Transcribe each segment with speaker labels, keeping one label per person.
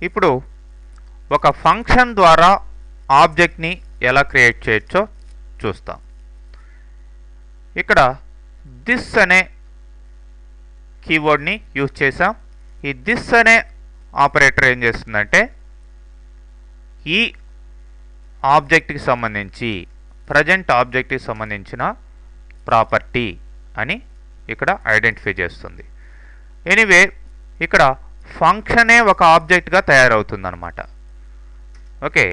Speaker 1: ఇప్పుడు ఒక ఫంక్షన్ ద్వారా ఆబ్జెక్ట్ని ఎలా క్రియేట్ చేయొచ్చో చూస్తాం. ఇక్కడ దిస్ అనే కీవర్డ్ని యూజ్ చేసాం. ఈ దిస్ అనే ఆపరేటర్ ఏం చేస్తుందంటే ఈ ఆబ్జెక్ట్కి సంబంధించి ప్రజెంట్ ఆబ్జెక్ట్కి సంబంధించిన ప్రాపర్టీ అని ఇక్కడ ఐడెంటిఫై చేస్తుంది. ఎనీవే ఇక్కడ ఫంక్షనే ఒక ఆబ్జెక్ట్గా తయారవుతుంది అన్నమాట. ఓకే,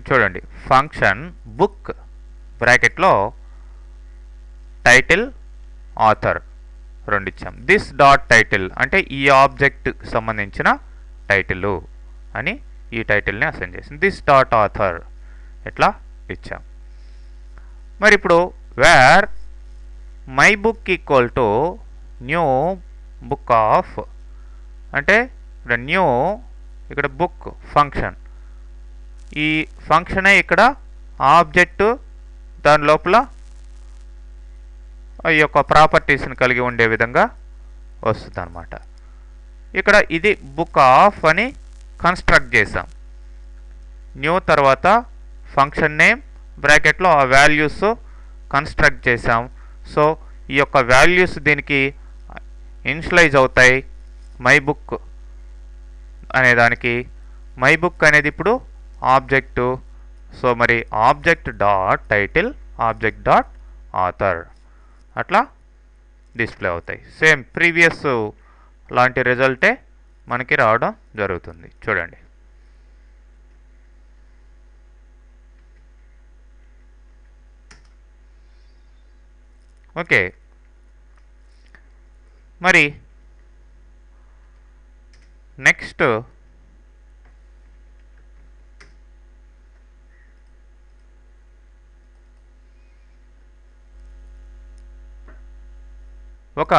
Speaker 1: చూడండి, ఫంక్షన్ బుక్ బ్రాకెట్లో టైటిల్ ఆథర్ రెండు ఇచ్చాం. దిస్ డాట్ టైటిల్ అంటే ఈ ఆబ్జెక్ట్ సంబంధించిన టైటిల్ అని ఈ టైటిల్ని అసైన్ చేసింది. దిస్ డాట్ ఆథర్ ఎట్లా ఇచ్చాం. మరి ఇప్పుడు where my book equal to new book of అంటే ఇక్కడ న్యూ ఇక్కడ బుక్ ఫంక్షన్, ఈ ఫంక్షనే ఇక్కడ ఆబ్జెక్టు దాని లోపల ఈ యొక్క ప్రాపర్టీస్ని కలిగి ఉండే విధంగా వస్తుంది అన్నమాట. ఇక్కడ ఇది బుక్ ఆఫ్ అని కన్స్ట్రక్ట్ చేసాం. న్యూ తర్వాత ఫంక్షన్ నేమ్ బ్రాకెట్లో ఆ వాల్యూస్ కన్స్ట్రక్ట్ చేసాం. సో ఈ యొక్క వాల్యూస్ దీనికి ఇనిషియలైజ్ అవుతాయి మై బుక్ అనే దానికి. మై బుక్ అనేది ఇప్పుడు ఆబ్జెక్టు. సో మరి object dot title object dot author అట్లా డిస్ప్లే అవుతాయి. సేమ్ ప్రీవియస్ లాంటి రిజల్టే మనకి రావడం జరుగుతుంది. చూడండి, ఓకే. మరి నెక్స్ట్ ఒక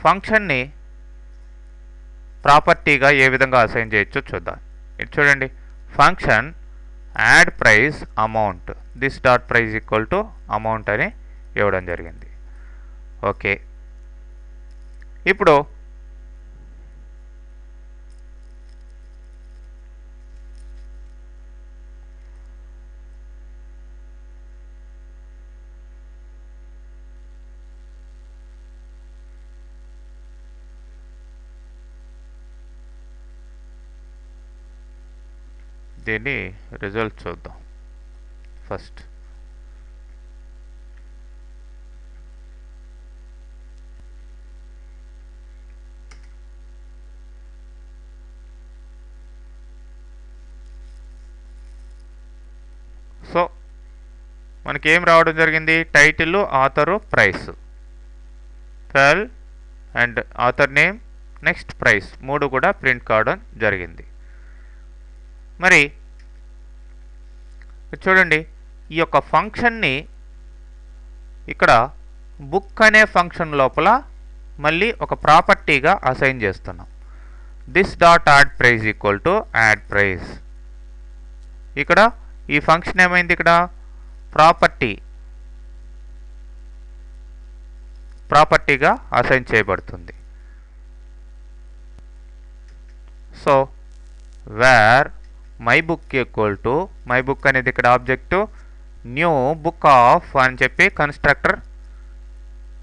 Speaker 1: ఫంక్షన్ని ప్రాపర్టీగా ఏ విధంగా అసైన్ చేయొచ్చో చూద్దాం. ఇది చూడండి, function add price amount this dot price equal to amount అని ఇవ్వడం జరిగింది. ఓకే, ఇప్పుడు దీన్ని రిజల్ట్ చూద్దాం ఫస్ట్. సో మనకి ఏం రావడం జరిగింది? Title, author, price, 12 and author name, next price, మూడు కూడా ప్రింట్ కావడం జరిగింది. మరి చూడండి, ఈ యొక్క ఫంక్షన్ని ఇక్కడ బుక్ అనే ఫంక్షన్ లోపల మళ్ళీ ఒక ప్రాపర్టీగా అసైన్ చేస్తున్నాం. This dot add price equal to add price. ఇక్కడ ఈ ఫంక్షన్ ఏమైంది? ఇక్కడ ప్రాపర్టీగా అసైన్ చేయబడుతుంది. So where my book equal to my book అనేది ఇక్కడ ఆబ్జెక్టు, న్యూ బుక్ ఆఫ్ అని చెప్పి కన్స్ట్రక్టర్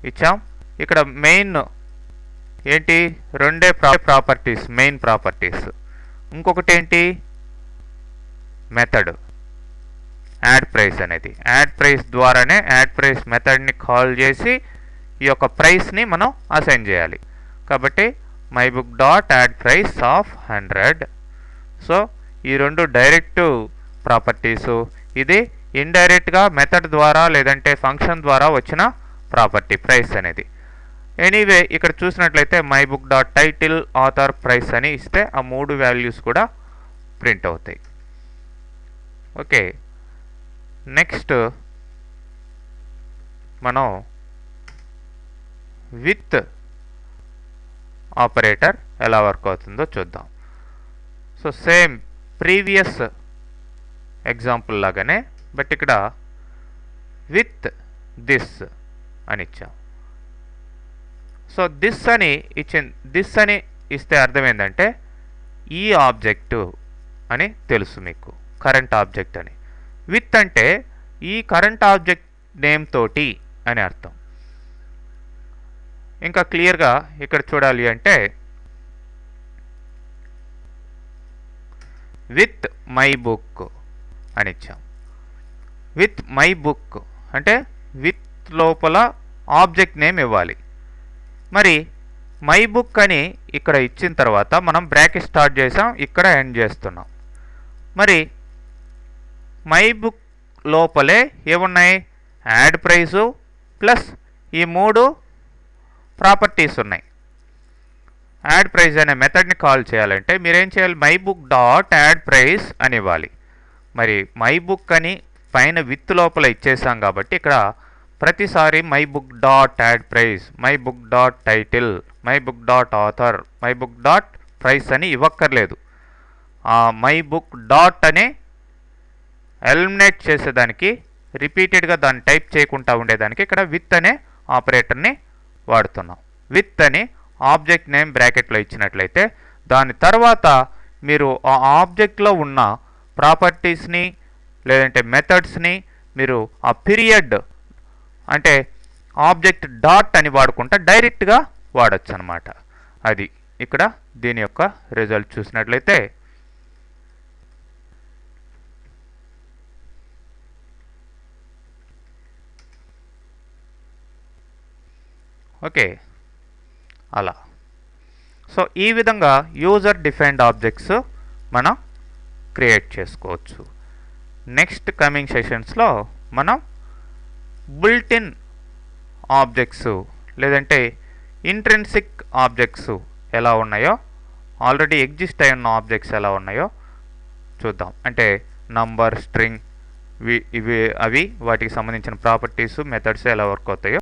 Speaker 1: ఇచ్చాం. ఇక్కడ మెయిన్ ఏంటి? రెండే ప్రాపర్టీస్, మెయిన్ ప్రాపర్టీస్. ఇంకొకటి ఏంటి? మెథడ్ యాడ్ ప్రైస్ అనేది. యాడ్ ప్రైస్ ద్వారానే యాడ్ ప్రైస్ మెథడ్ని కాల్ చేసి ఈ యొక్క ప్రైస్ని మనం అసైన్ చేయాలి. కాబట్టి my book dot add price of 100. So ఈ రెండు డైరెక్ట్ ప్రాపర్టీసు, ఇది ఇండైరెక్ట్గా మెథడ్ ద్వారా లేదంటే ఫంక్షన్ ద్వారా వచ్చిన ప్రాపర్టీ ప్రైస్ అనేది. ఎనీవే ఇక్కడ చూసినట్లయితే my book dot title author price అని ఇస్తే ఆ మూడు వాల్యూస్ కూడా ప్రింట్ అవుతాయి. ఓకే, నెక్స్ట్ మనం విత్ ఆపరేటర్ ఎలా వర్క్ అవుతుందో చూద్దాం. సో సేమ్ ప్రీవియస్ ఎగ్జాంపుల్ లాగానే, బట్ ఇక్కడ విత్ దిస్ అని ఇచ్చాం. సో దిస్ అని ఇస్తే అర్థం ఏంటంటే ఈ ఆబ్జెక్టు అని తెలుసు మీకు, కరెంట్ ఆబ్జెక్ట్ అని. విత్ అంటే ఈ కరెంట్ ఆబ్జెక్ట్ నేమ్ తోటి అని అర్థం. ఇంకా క్లియర్గా ఇక్కడ చూడాలి అంటే విత్ మై బుక్ అని ఇచ్చాం. విత్ మై బుక్ అంటే విత్ లోపల ఆబ్జెక్ట్ నేమ్ ఇవ్వాలి. మరి మై బుక్ అని ఇక్కడ ఇచ్చిన తర్వాత మనం బ్రాకెట్ స్టార్ట్ చేసాం, ఇక్కడ ఎండ్ చేస్తున్నాం. మరి మై బుక్ లోపలే ఏమున్నాయి, యాడ్ ప్రైజు ప్లస్ ఈ 3 ప్రాపర్టీస్ ఉన్నాయి. యాడ్ ప్రైజ్ అనే మెథడ్ని కాల్ చేయాలంటే మీరేం చేయాలి, my book dot add price అని ఇవ్వాలి. మరి మై బుక్ అని పైన విత్ లోపల ఇచ్చేసాం కాబట్టి ఇక్కడ ప్రతిసారి my book dot add price, my book dot title, my book dot author, my book dot price అని ఇవ్వక్కర్లేదు. ఆ మై బుక్ డాట్ అని ఎలిమినేట్ చేసేదానికి, రిపీటెడ్గా దాన్ని టైప్ చేయకుండా ఉండేదానికి ఇక్కడ విత్ అనే ఆపరేటర్ని వాడుతున్నాం. విత్ అని ఆబ్జెక్ట్ నేమ్ బ్రాకెట్లో ఇచ్చినట్లయితే దాని తర్వాత మీరు ఆ ఆబ్జెక్ట్లో ఉన్న ప్రాపర్టీస్ని లేదంటే మెథడ్స్ని మీరు ఆ పీరియడ్ అంటే ఆబ్జెక్ట్ డాట్ అని వాడుకుంటా డైరెక్ట్గా వాడచ్చు అన్నమాట. అది ఇక్కడ దీని యొక్క రిజల్ట్ చూసినట్లయితే ఓకే అలా. సో ఈ విధంగా యూజర్ డిఫైన్డ్ ఆబ్జెక్ట్స్ మనం క్రియేట్ చేసుకోవచ్చు. నెక్స్ట్ కమింగ్ సెషన్స్లో మనం బిల్ట్-ఇన్ ఆబ్జెక్ట్స్ లేదంటే ఇంట్రిన్సిక్ ఆబ్జెక్ట్స్ ఎలా ఉన్నాయో, ఆల్రెడీ ఎగ్జిస్ట్ అయి ఉన్న ఆబ్జెక్ట్స్ ఎలా ఉన్నాయో చూద్దాం. అంటే నంబర్, స్ట్రింగ్, అవి వాటికి సంబంధించిన ప్రాపర్టీస్, మెథడ్స్ ఎలా వర్క్ అవుతాయో